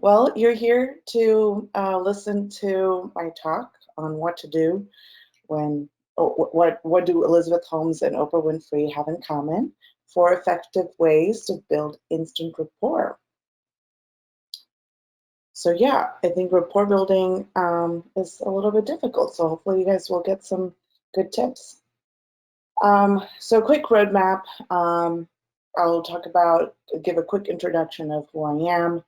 Well, you're here to listen to my talk on what to do when, what do Elizabeth Holmes and Oprah Winfrey have in common for effective ways to build instant rapport. So yeah, I think rapport building is a little bit difficult. So hopefully you guys will get some good tips. So quick roadmap. I'll give a quick introduction of who I am,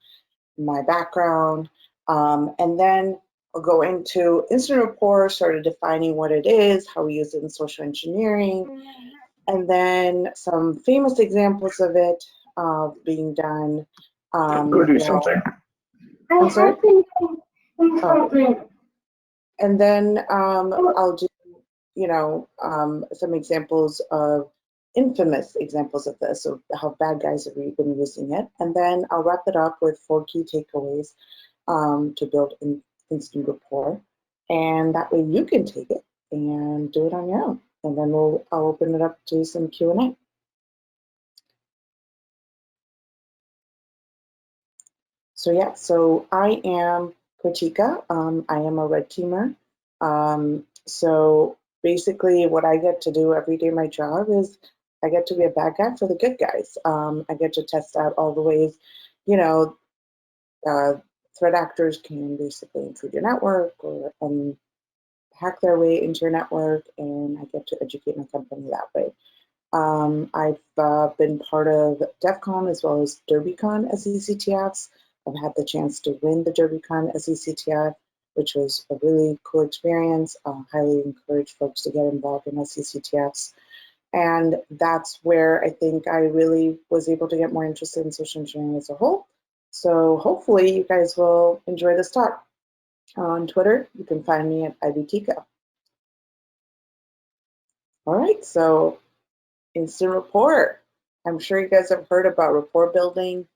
my background, and then I'll go into instant rapport, sort of defining what it is, how we use it in social engineering, and then some famous examples of it being done. Go do something. I'm sorry? Oh. And then I'll do, some examples of infamous examples of this, of how bad guys have been using it. And then I'll wrap it up with 4 key takeaways to build instant rapport. And that way you can take it and do it on your own. And then I'll open it up to some Q&A. So yeah, so I am Krittika. I am a red teamer. So basically what I get to do every day, my job is I get to be a bad guy for the good guys. I get to test out all the ways, threat actors can basically intrude your network or hack their way into your network, and I get to educate my company that way. I've been part of DEF CON as well as DerbyCon SECTFs. I've had the chance to win the DerbyCon SECTF, which was a really cool experience. Highly encourage folks to get involved in SECTFs. And that's where I think I really was able to get more interested in social engineering as a whole. So hopefully you guys will enjoy this talk. On Twitter, you can find me at IBTika. All right, so instant rapport. I'm sure you guys have heard about rapport building.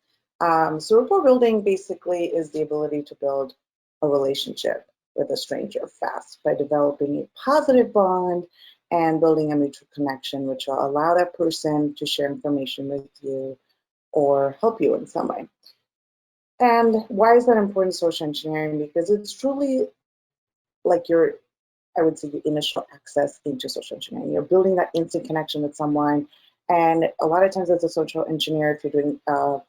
So rapport building basically is the ability to build a relationship with a stranger fast by developing a positive bond and building a mutual connection, which will allow that person to share information with you or help you in some way. And why is that important in social engineering? Because it's truly like I would say, the initial access into social engineering. You're building that instant connection with someone. And a lot of times as a social engineer, if you're doing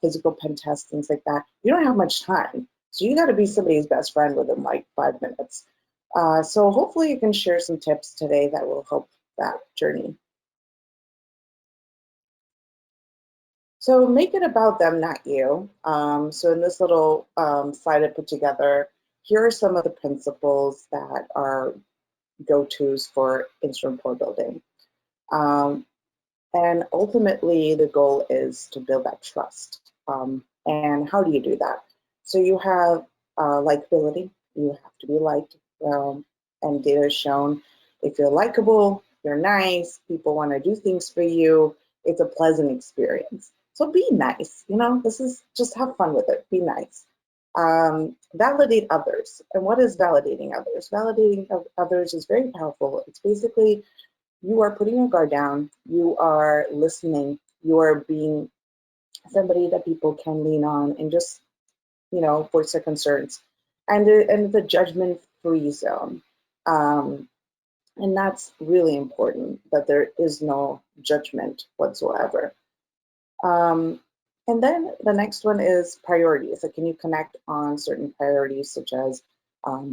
physical pen tests, things like that, you don't have much time. So you got to be somebody's best friend within like 5 minutes. So hopefully you can share some tips today that will help that journey. So make it about them, not you. So in this little slide I put together, here are some of the principles that are go-tos for instant rapport building. And ultimately, the goal is to build that trust. And how do you do that? So you have likability. You have to be liked. And data has shown if you're likable, you're nice, people want to do things for you, it's a pleasant experience. So be nice. This is just have fun with it. Be nice. Validate others. And what is validating others? Validating others is very powerful. It's basically you are putting your guard down, you are listening, you are being somebody that people can lean on and just, voice their concerns. And the judgment-free zone. And that's really important, that there is no judgment whatsoever. And then the next one is priorities. So can you connect on certain priorities such as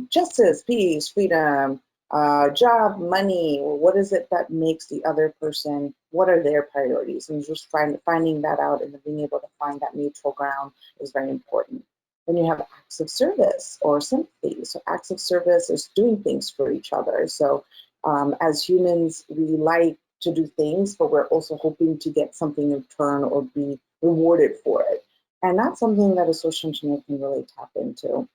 justice, peace, freedom, job, money? What is it that makes the other person, what are their priorities? And just finding that out and being able to find that neutral ground is very important. Then you have acts of service or sympathy. So acts of service is doing things for each other. So as humans, we like to do things, but we're also hoping to get something in return or be rewarded for it. And that's something that a social engineer can really tap into.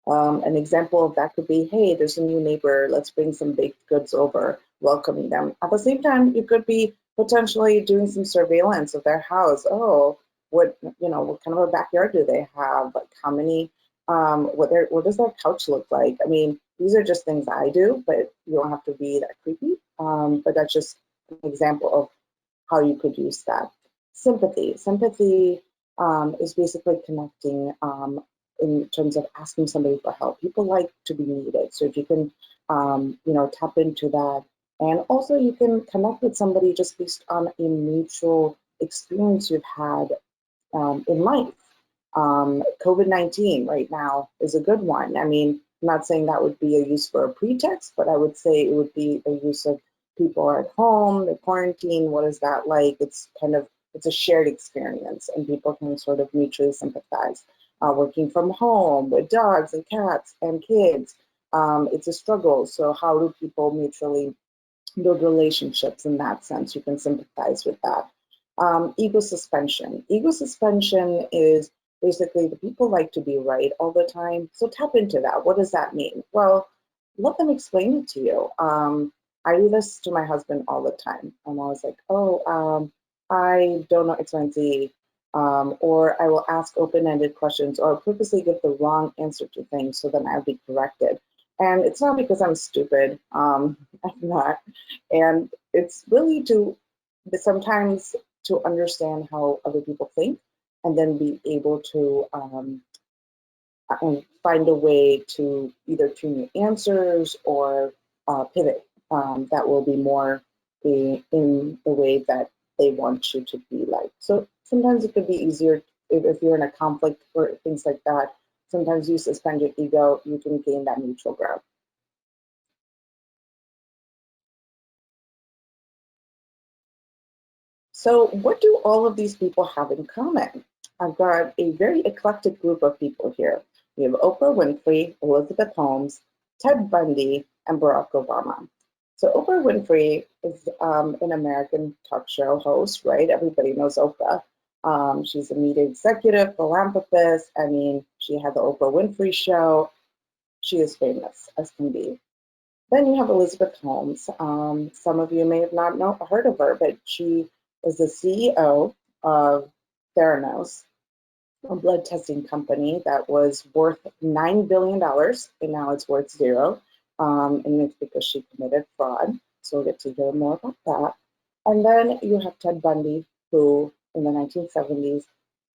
An example of that could be, hey, there's a new neighbor, let's bring some baked goods over, welcoming them. At the same time, you could be potentially doing some surveillance of their house. Oh, what kind of a backyard do they have? Like how many, what does their couch look like? I mean, these are just things I do, but you don't have to be that creepy. But that's just an example of how you could use that. Sympathy. Sympathy is basically connecting in terms of asking somebody for help. People like to be needed. So if you can, tap into that. And also you can connect with somebody just based on a mutual experience you've had in life. COVID-19 right now is a good one. I mean, I'm not saying that would be a use for a pretext, but I would say it would be a use of people are at home, they're quarantined. What is that like? It's a shared experience, and people can sort of mutually sympathize. Working from home with dogs and cats and kids, it's a struggle. So how do people mutually build relationships in that sense? You can sympathize with that. Ego suspension. Ego suspension is basically the people like to be right all the time. So tap into that. What does that mean? Well, let them explain it to you. I do this to my husband all the time. I'm always like, oh, I don't know X, Y, and Z. Or I will ask open-ended questions or purposely give the wrong answer to things so then I'll be corrected. And it's not because I'm stupid. I'm not. And it's really to sometimes to understand how other people think and then be able to find a way to either tune your answers or pivot that will be more in the way that they want you to be like. So sometimes it could be easier if you're in a conflict or things like that. Sometimes you suspend your ego, you can gain that neutral ground. So what do all of these people have in common? I've got a very eclectic group of people here. We have Oprah Winfrey, Elizabeth Holmes, Ted Bundy, and Barack Obama. So Oprah Winfrey is an American talk show host, right? Everybody knows Oprah. She's a media executive, philanthropist. I mean, she had the Oprah Winfrey Show. She is famous as can be. Then you have Elizabeth Holmes. Some of you may have not heard of her, but she is the CEO of Theranos, a blood testing company that was worth $9 billion, and now it's worth zero. And it's because she committed fraud. So we'll get to hear more about that. And then you have Ted Bundy, who in the 1970s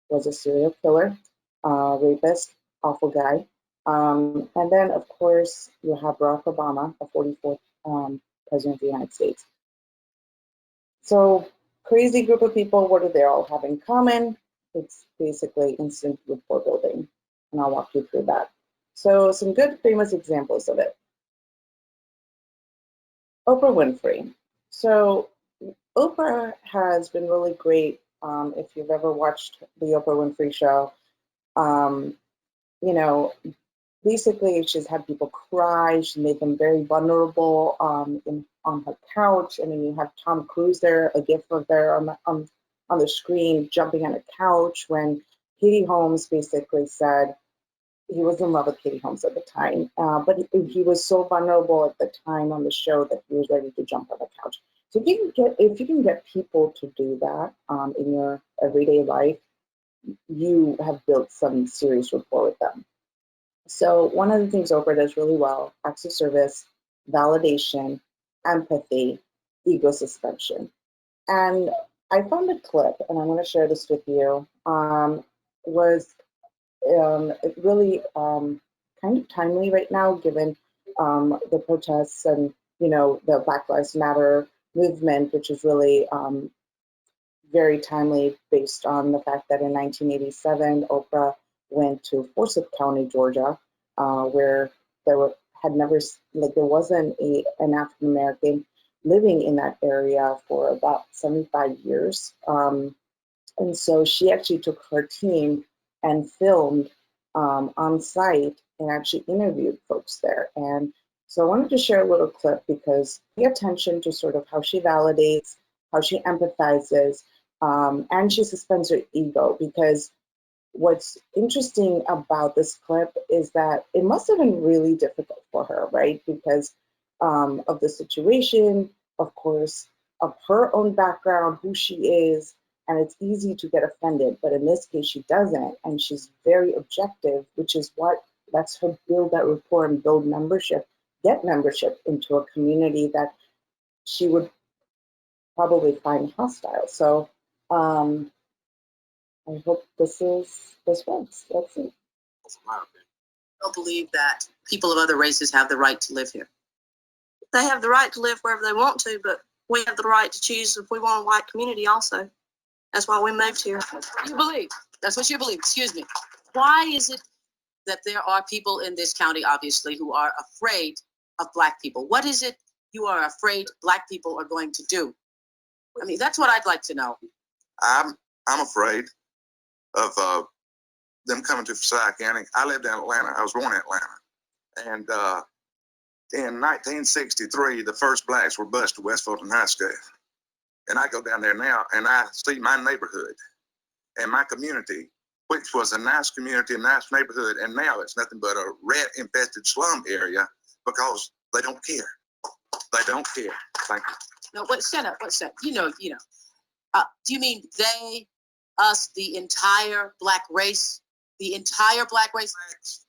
was a serial killer, rapist, awful guy. And then, of course, you have Barack Obama, the 44th President of the United States. So, crazy group of people, what do they all have in common? It's basically instant rapport building, and I'll walk you through that. So, some good famous examples of it. Oprah Winfrey. So, Oprah has been really great. If you've ever watched the Oprah Winfrey Show, um, you know, basically she's had people cry. She made them very vulnerable on her couch. I mean, you have Tom Cruise there, a gif of there on the screen, jumping on a couch when Katie Holmes basically said he was in love with Katie Holmes at the time, but he was so vulnerable at the time on the show that he was ready to jump on the couch. So if you can get people to do that in your everyday life, you have built some serious rapport with them. So one of the things Oprah does really well, acts of service, validation, empathy, ego suspension. And I found a clip, and I'm going to share this with you, was really kind of timely right now, given the protests and, the Black Lives Matter movement, which is really very timely based on the fact that in 1987, Oprah went to Forsyth County, Georgia, where had never, like there wasn't an African American living in that area for about 75 years. And so she actually took her team and filmed on site and actually interviewed folks there. And so I wanted to share a little clip because pay attention to sort of how she validates, how she empathizes, and she suspends her ego, because what's interesting about this clip is that it must have been really difficult for her, right? Because of the situation, of course, of her own background, who she is, and it's easy to get offended. But in this case, she doesn't, and she's very objective, which is what lets her build that rapport and build membership, get membership into a community that she would probably find hostile. So I I hope this works. Let's see. I don't believe that people of other races have the right to live here. They have the right to live wherever they want to, but we have the right to choose if we want a white community also. That's why we moved here. You believe. That's what you believe. Excuse me. Why is it that there are people in this county, obviously, who are afraid of Black people? What is it you are afraid Black people are going to do? I mean, that's what I'd like to know. I'm afraid of them coming to Forsyth County. I lived in Atlanta. I was born in Atlanta. And in 1963, the first Blacks were bused to West Fulton High School. And I go down there now and I see my neighborhood and my community, which was a nice community, a nice neighborhood, and now it's nothing but a rat-infested slum area because they don't care. They don't care. Thank you. No, what? Shut up. What's that? You know. Do you mean they, us, the entire Black race? The entire Black race?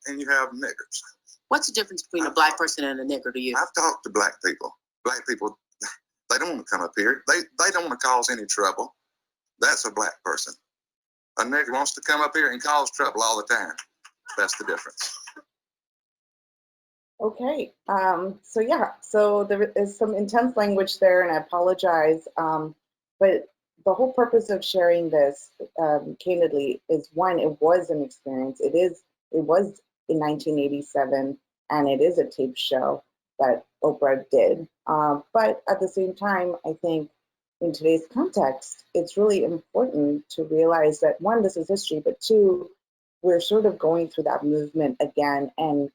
And you have niggers. What's the difference between a Black person and a nigger to you? I've talked to Black people. Black people, they don't want to come up here. They don't want to cause any trouble. That's a Black person. A nigger wants to come up here and cause trouble all the time. That's the difference. Okay, so there is some intense language there, and I apologize, but the whole purpose of sharing this candidly is, one, it was an experience. It was in 1987, and it is a tape show that Oprah did. But at the same time, I think in today's context, it's really important to realize that, one, this is history, but two, we're sort of going through that movement again, and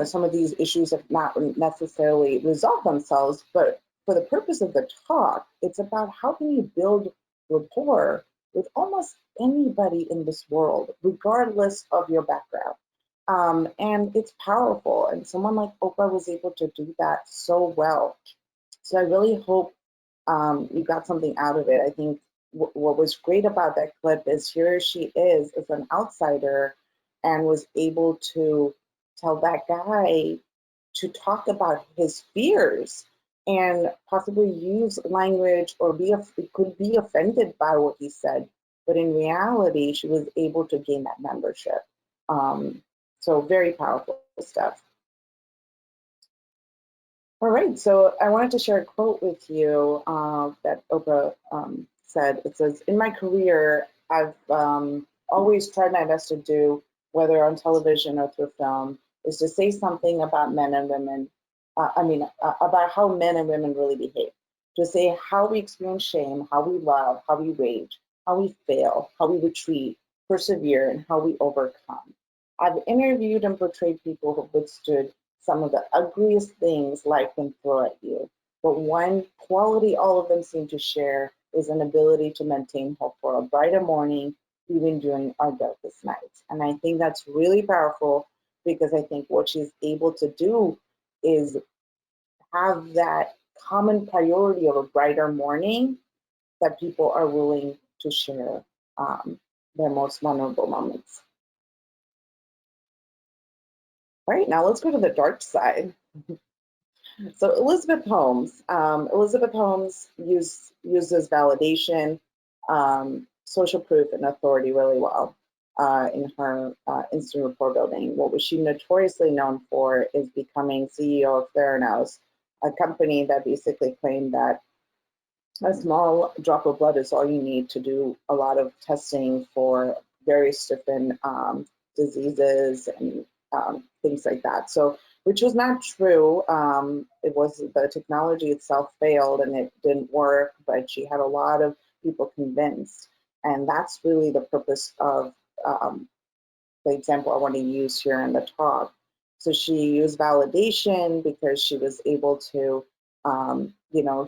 some of these issues have not necessarily resolved themselves, but for the purpose of the talk, it's about how can you build rapport with almost anybody in this world, regardless of your background. And it's powerful, and someone like Oprah was able to do that so well. So I really hope you got something out of it. I think what was great about that clip is here she is as an outsider and was able to tell that guy to talk about his fears and possibly use language or could be offended by what he said. But in reality, she was able to gain that membership. So very powerful stuff. All right, so I wanted to share a quote with you that Oprah said. It says, "In my career, I've always tried my best to do, whether on television or through film, is to say something about men and women, about how men and women really behave. To say how we experience shame, how we love, how we rage, how we fail, how we retreat, persevere, and how we overcome. I've interviewed and portrayed people who withstood some of the ugliest things life can throw at you. But one quality all of them seem to share is an ability to maintain hope for a brighter morning, even during our darkest nights." And I think that's really powerful, because I think what she's able to do is have that common priority of a brighter morning that people are willing to share their most vulnerable moments. All right, now let's go to the dark side. So Elizabeth Holmes. Elizabeth Holmes uses validation, social proof, and authority really well in her instant rapport building. What was she notoriously known for is becoming CEO of Theranos, a company that basically claimed that a small drop of blood is all you need to do a lot of testing for various different diseases and things like that. So, which was not true. It was the technology itself failed and it didn't work, but she had a lot of people convinced. And that's really the purpose of the example I want to use here in the talk. So she used validation because she was able to,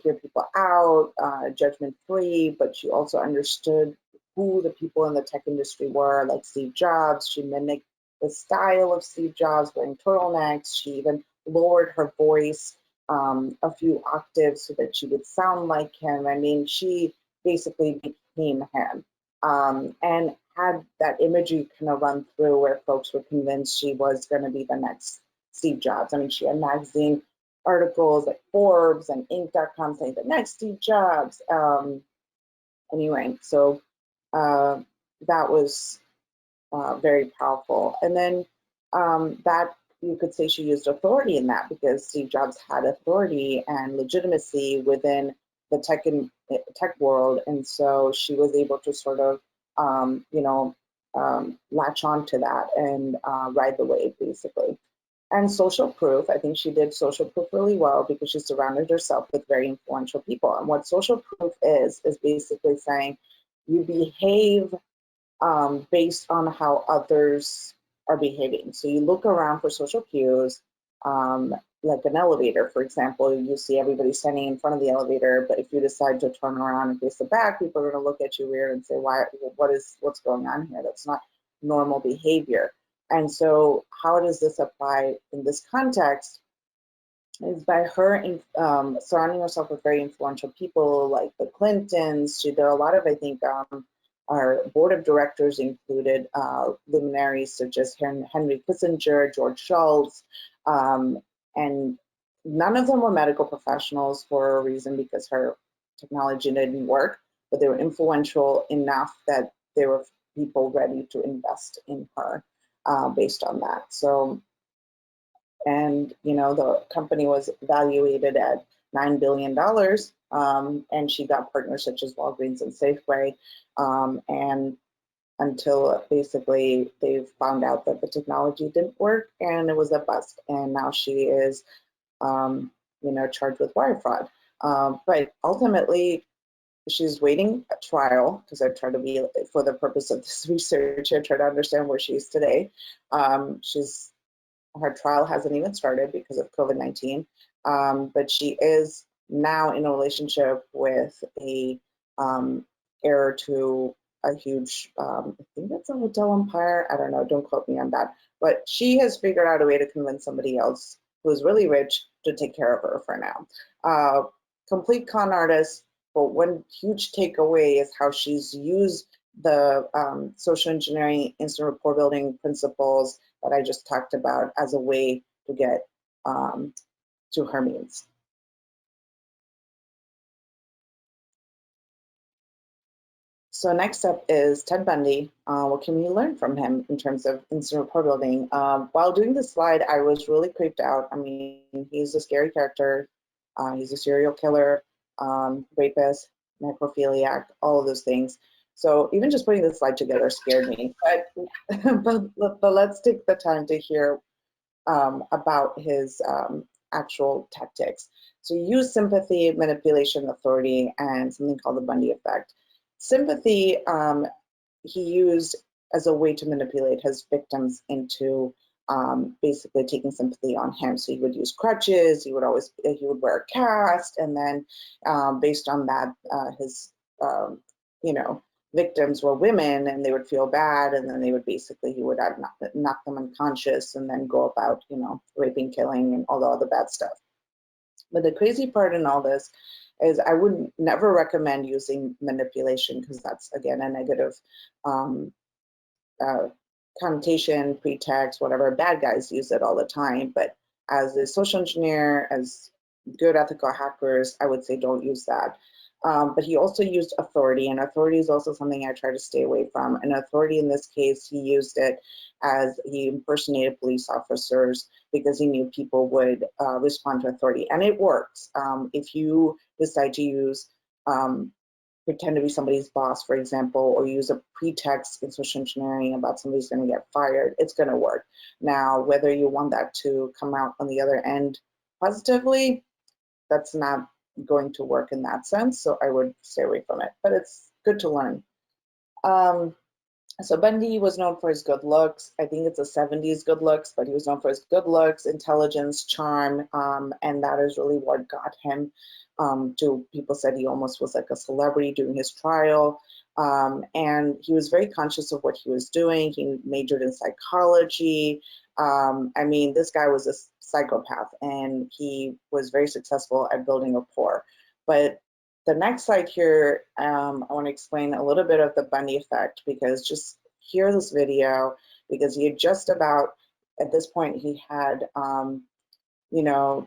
hear people out, judgment-free, but she also understood who the people in the tech industry were, like Steve Jobs. She mimicked the style of Steve Jobs, wearing turtlenecks. She even lowered her voice a few octaves so that she would sound like him. I mean, she basically became him. And had that imagery kind of run through where folks were convinced she was going to be the next Steve Jobs. I mean, she had magazine articles like Forbes and Inc.com saying the next Steve Jobs. Anyway, so that was very powerful. And then that, you could say she used authority in that, because Steve Jobs had authority and legitimacy within the tech world, and so she was able to sort of latch on to that and ride the wave, basically. And social proof, I think she did social proof really well because she surrounded herself with very influential people. And what social proof is basically saying you behave based on how others are behaving. So you look around for social cues, like an elevator, for example. You see everybody standing in front of the elevator, but if you decide to turn around and face the back, people are going to look at you weird and say, what's going on here? That's not normal behavior. And so how does this apply in this context is by her surrounding herself with very influential people like the Clintons. There are a lot of, I think, our board of directors included luminaries such as Henry Kissinger, George Shultz, and none of them were medical professionals for a reason, because her technology didn't work, but they were influential enough that there were people ready to invest in her based on that. So, and the company was evaluated at $9 billion, and she got partners such as Walgreens and Safeway, and until basically they found out that the technology didn't work and it was a bust, and now she is charged with wire fraud. But ultimately, she's waiting a trial, because I try to be, for the purpose of this research, I try to understand where she is today. Her trial hasn't even started because of COVID-19, but she is now in a relationship with a heir to a huge, I think it's a hotel empire. I don't know, don't quote me on that. But she has figured out a way to convince somebody else who's really rich to take care of her for now. Complete con artist, but one huge takeaway is how she's used the social engineering, instant rapport building principles that I just talked about as a way to get to her means. So next up is Ted Bundy. What can we learn from him in terms of instant rapport building? While doing this slide, I was really creeped out. I mean, he's a scary character. He's a serial killer, rapist, necrophiliac, all of those things. So even just putting this slide together scared me. But let's take the time to hear about his actual tactics. So he used sympathy, manipulation, authority, and something called the Bundy effect. Sympathy, he used as a way to manipulate his victims into basically taking sympathy on him. So he would use crutches, he would wear a cast, and then based on that, his victims were women, and they would feel bad, and then he would knock them unconscious, and then go about raping, killing, and all the other bad stuff. But the crazy part in all this is I would never recommend using manipulation, because that's, again, a negative connotation, pretext, whatever. Bad guys use it all the time. But as a social engineer, as good ethical hackers, I would say don't use that. But he also used authority, and authority is also something I try to stay away from. And authority in this case, he used it as he impersonated police officers because he knew people would respond to authority. And it works. If you decide to use, pretend to be somebody's boss, for example, or use a pretext in social engineering about somebody's going to get fired, it's going to work. Now, whether you want that to come out on the other end positively, that's not going to work in that sense, so I would stay away from it, but it's good to learn. So Bundy was known for his good looks. I think it's a 70s good looks, but he was known for his good looks, intelligence, charm, and that is really what got him to, people said he almost was like a celebrity during his trial, and he was very conscious of what he was doing. He majored in psychology. I mean, this guy was a psychopath, and he was very successful at building rapport. But the next slide here, I want to explain a little bit of the Bundy effect, because just hear this video, because he had just about, at this point, he had,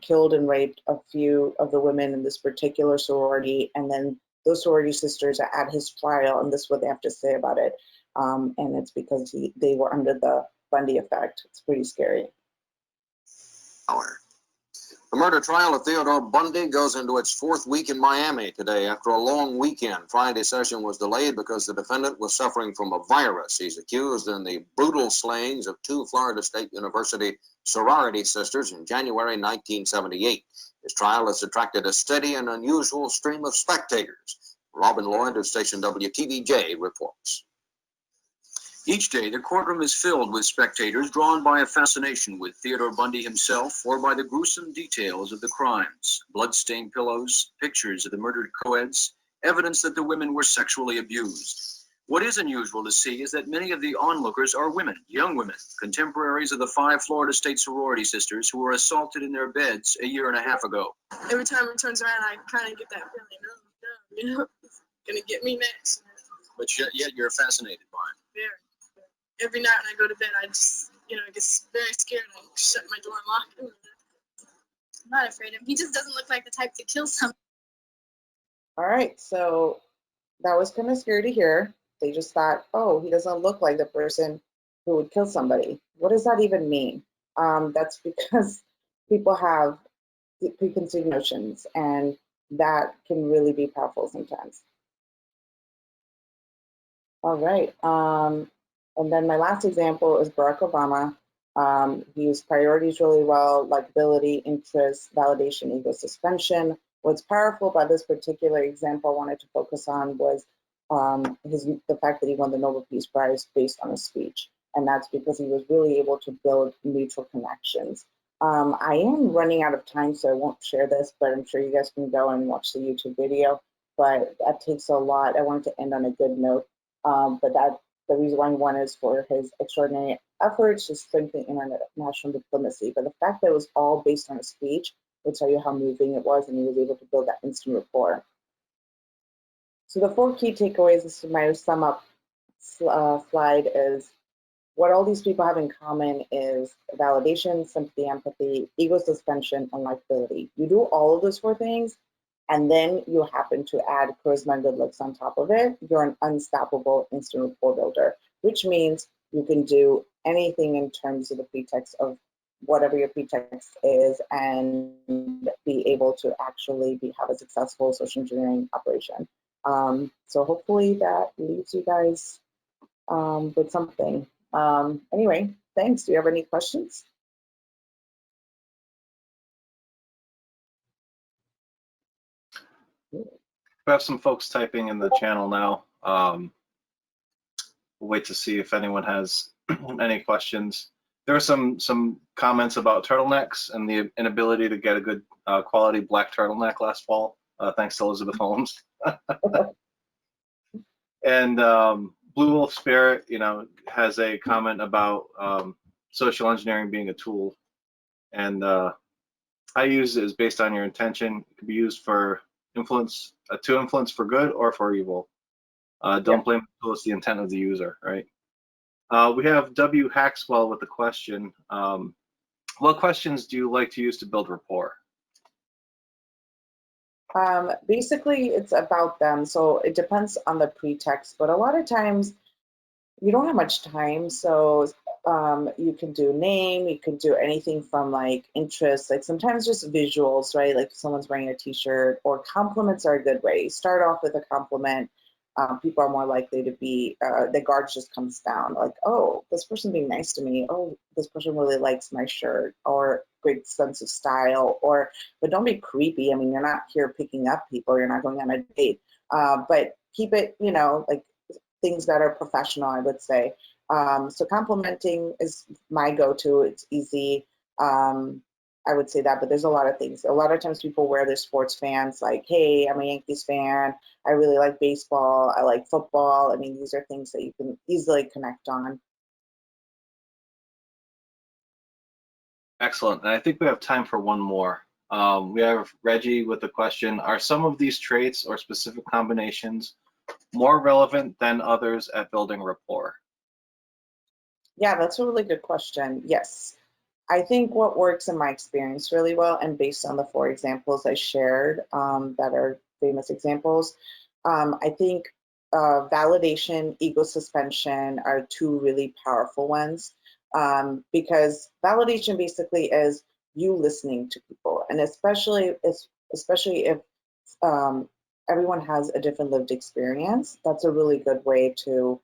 killed and raped a few of the women in this particular sorority, and then those sorority sisters are at his trial, and this is what they have to say about it. and it's because they were under the Bundy effect. It's pretty scary. The murder trial of Theodore Bundy goes into its fourth week in Miami today after a long weekend. Friday's session was delayed because the defendant was suffering from a virus. He's accused in the brutal slayings of two Florida State University sorority sisters in January 1978. His trial has attracted a steady and unusual stream of spectators. Robin Lloyd of station WTVJ reports. Each day, the courtroom is filled with spectators drawn by a fascination with Theodore Bundy himself or by the gruesome details of the crimes. Blood-stained pillows, pictures of the murdered co-eds, evidence that the women were sexually abused. What is unusual to see is that many of the onlookers are women, young women, contemporaries of the 5 Florida State sorority sisters who were assaulted in their beds a year and a half ago. Every time it turns around, I kind of get that feeling, you know, it's gonna get me next. But yet you're fascinated by it. Very. Every night when I go to bed, I just, you know, I get very scared. I shut my door and lock it. I'm not afraid of him. He just doesn't look like the type to kill someone. All right, so that was kind of scary to hear. They just thought, oh, he doesn't look like the person who would kill somebody. What does that even mean? That's because people have preconceived notions, and that can really be powerful sometimes. All right. And then my last example is Barack Obama. He used priorities really well, likability, interest, validation, ego suspension. What's powerful about this particular example I wanted to focus on was the fact that he won the Nobel Peace Prize based on a speech. And that's because he was really able to build mutual connections. I am running out of time, so I won't share this, but I'm sure you guys can go and watch the YouTube video. But that takes a lot. I wanted to end on a good note. The reason why I won is for his extraordinary efforts to strengthen international diplomacy. But the fact that it was all based on a speech will tell you how moving it was, and he was able to build that instant rapport. So the 4 key takeaways, this is my sum up slide, is what all these people have in common is validation, sympathy, empathy, ego suspension, and likability. You do all of those 4 things, and then you happen to add charisma and good looks on top of it, you're an unstoppable instant rapport builder, which means you can do anything in terms of the pretext of whatever your pretext is and be able to actually have a successful social engineering operation. So hopefully that leaves you guys with something. Anyway, thanks. Do you have any questions? We have some folks typing in the channel now. We'll wait to see if anyone has any questions. There were some comments about turtlenecks and the inability to get a good quality black turtleneck last fall, thanks to Elizabeth Holmes. And Blue Wolf Spirit, has a comment about social engineering being a tool, and I use it as based on your intention. It can be used for influence, to influence for good or for evil. Don't blame the tool, it's the intent of the user, right? We have W. Haxwell with a question. What questions do you like to use to build rapport? Basically, it's about them. So it depends on the pretext, but a lot of times you don't have much time. So you can do name, you can do anything from like interests, like sometimes just visuals, right? Like someone's wearing a t-shirt, or compliments are a good way. Start off with a compliment. People are more likely to be, the guard just comes down, like, oh, this person being nice to me. Oh, this person really likes my shirt, or great sense of style, but don't be creepy. I mean, you're not here picking up people, you're not going on a date, but keep it, like things that are professional, I would say. So complimenting is my go-to. It's easy. I would say that, but there's a lot of things. A lot of times people wear their sports fans, like, hey, I'm a Yankees fan. I really like baseball. I like football. I mean, these are things that you can easily connect on. Excellent. And I think we have time for one more. We have Reggie with a question. Are some of these traits or specific combinations more relevant than others at building rapport? Yeah, that's a really good question. Yes. I think what works in my experience really well, and based on the 4 examples I shared that are famous examples, I think validation, ego suspension are two really powerful ones, because validation basically is you listening to people, and especially if everyone has a different lived experience. That's a really good way to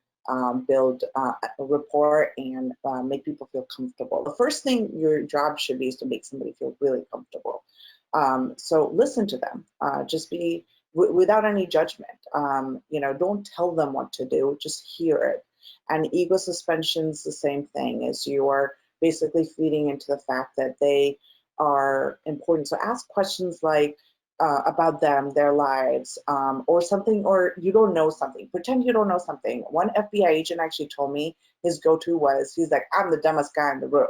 build a rapport and make people feel comfortable. The first thing your job should be is to make somebody feel really comfortable. So listen to them. Just be without any judgment. Don't tell them what to do. Just hear it. And ego suspension's the same thing, as you are basically feeding into the fact that they are important. So ask questions like about them, their lives, or something, or you don't know something. Pretend you don't know something. One FBI agent actually told me his go-to was, he's like, I'm the dumbest guy in the room.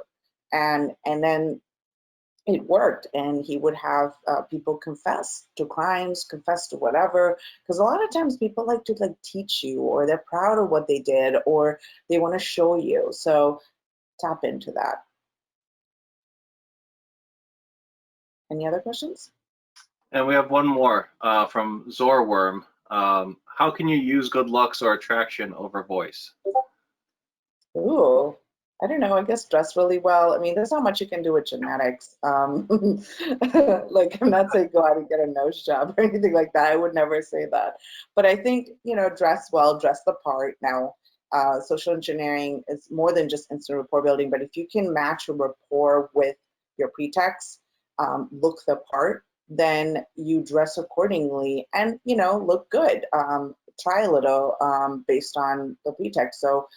And then it worked, and he would have people confess to crimes, confess to whatever, because a lot of times people like to teach you, or they're proud of what they did, or they want to show you. So tap into that. Any other questions? And we have one more from Zorworm. How can you use good looks or attraction over voice? Ooh, I don't know. I guess dress really well. I mean, there's not much you can do with genetics. Like, I'm not saying go out and get a nose job or anything like that. I would never say that. But I think, dress well, dress the part. Now, social engineering is more than just instant rapport building, but if you can match a rapport with your pretext, look the part, then you dress accordingly and, look good. Try a little based on the pretext. So,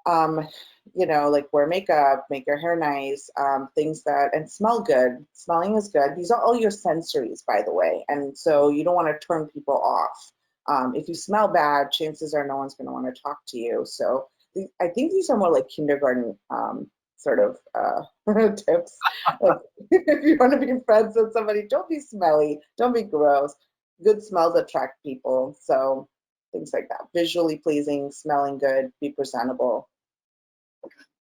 like wear makeup, make your hair nice, things and smell good. Smelling is good. These are all your sensories, by the way. And so you don't want to turn people off. If you smell bad, chances are no one's going to want to talk to you. So I think these are more like kindergarten sort of tips. Like, if you want to be friends with somebody, don't be smelly, don't be gross. Good smells attract people. So things like that. Visually pleasing, smelling good, be presentable.